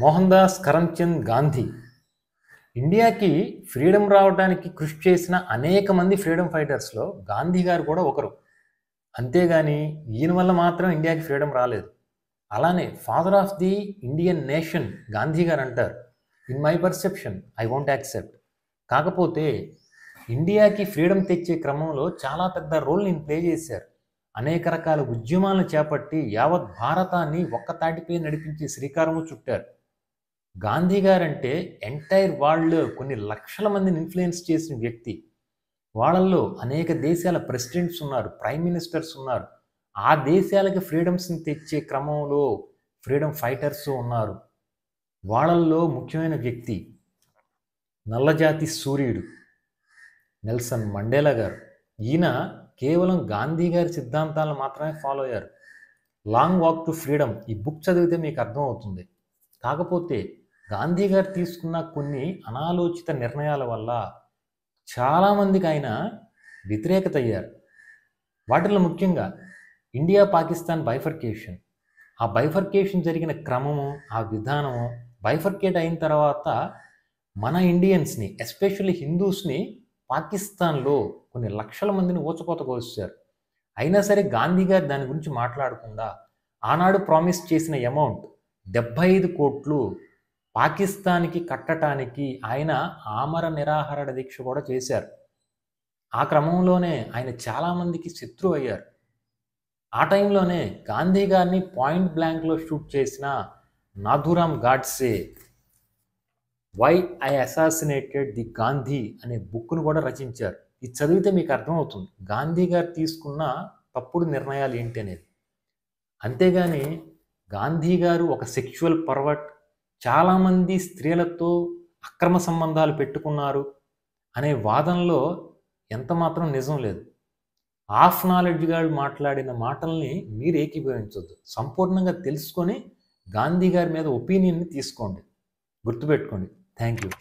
మోహన్ దాస్ కరమ్చంద్ గాంధీ ఇండియాకి ఫ్రీడమ్ రావడానికి కృషి చేసిన అనేక మంది ఫ్రీడమ్ ఫైటర్స్లో గాంధీ గారు కూడా ఒకరు. అంతేగాని ఈయన వల్ల మాత్రం ఇండియాకి ఫ్రీడమ్ రాలేదు. అలానే father of the Indian nation Gandhi గారు అంటారు. In my perception I won't accept. కాకపోతే ఇండియాకి ఫ్రీడమ్ తెచ్చే క్రమంలో చాలా పెద్ద రోల్ నేను ప్లే చేశారు. అనేక రకాల ఉద్యమాలను చేపట్టి యావత్ భారతాన్ని ఒక్క తాటిపై నడిపించే శ్రీకారము చుట్టారు. గాంధీ గారంటే ఎంటైర్ వరల్డ్ కొన్ని లక్షల మందిని ఇన్ఫ్లుయెన్స్ చేసిన వ్యక్తి. వాళ్ళల్లో అనేక దేశాల ప్రెసిడెంట్స్ ఉన్నారు, ప్రైమ్ మినిస్టర్స్ ఉన్నారు. ఆ దేశాలకి ఫ్రీడమ్స్ని తెచ్చే క్రమంలో ఫ్రీడమ్ ఫైటర్స్ ఉన్నారు. వాళ్ళల్లో ముఖ్యమైన వ్యక్తి నల్లజాతి సూర్యుడు నెల్సన్ మండేలా గారు. ఈయన కేవలం గాంధీ గారి సిద్ధాంతాలను మాత్రమే ఫాలో అయ్యారు. లాంగ్ వాక్ టు ఫ్రీడమ్ ఈ బుక్ చదివితే మీకు అర్థమవుతుంది. కాకపోతే గాంధీ గారు తీసుకున్న కొన్ని అనాలోచిత నిర్ణయాల వల్ల చాలామందికి ఆయన వ్యతిరేకత అయ్యారు. వాటిలో ముఖ్యంగా ఇండియా పాకిస్తాన్ బైఫర్కేషన్. ఆ బైఫర్కేషన్ జరిగిన క్రమము, ఆ విధానము, బైఫర్కేట్ అయిన తర్వాత మన ఇండియన్స్ని ఎస్పెషల్లీ హిందూస్ని పాకిస్తాన్లో కొన్ని లక్షల మందిని ఊచకోత కోసారు. అయినా సరే గాంధీ గారు దాని గురించి మాట్లాడకుండా ఆనాడు ప్రామిస్ చేసిన అమౌంట్ 75 కోట్లు పాకిస్తాన్కి కట్టడానికి ఆయన ఆమర నిరాహార దీక్ష కూడా చేశారు. ఆ క్రమంలోనే ఆయన చాలామందికి శత్రువు అయ్యారు. ఆ టైంలోనే గాంధీ గారిని పాయింట్ బ్లాంక్లో షూట్ చేసిన Nathuram Godse why I assassinated the Gandhi అనే బుక్ను కూడా రచించారు. ఇది చదివితే మీకు అర్థమవుతుంది గాంధీ గారు తీసుకున్న తప్పుడు నిర్ణయాలు ఏంటి అనేది. అంతేగాని గాంధీ గారు ఒక సెక్షువల్ పర్వర్ట్, చాలామంది స్త్రీలతో అక్రమ సంబంధాలు పెట్టుకున్నారు అనే వాదనలో ఎంత మాత్రం నిజం లేదు. హాఫ్ నాలెడ్జ్ గారు మాట్లాడిన మాటల్ని మీరు ఏకీభవించొద్దు. సంపూర్ణంగా తెలుసుకొని గాంధీ గారి మీద ఒపీనియన్ని తీసుకోండి. గుర్తుపెట్టుకోండి. Thank you.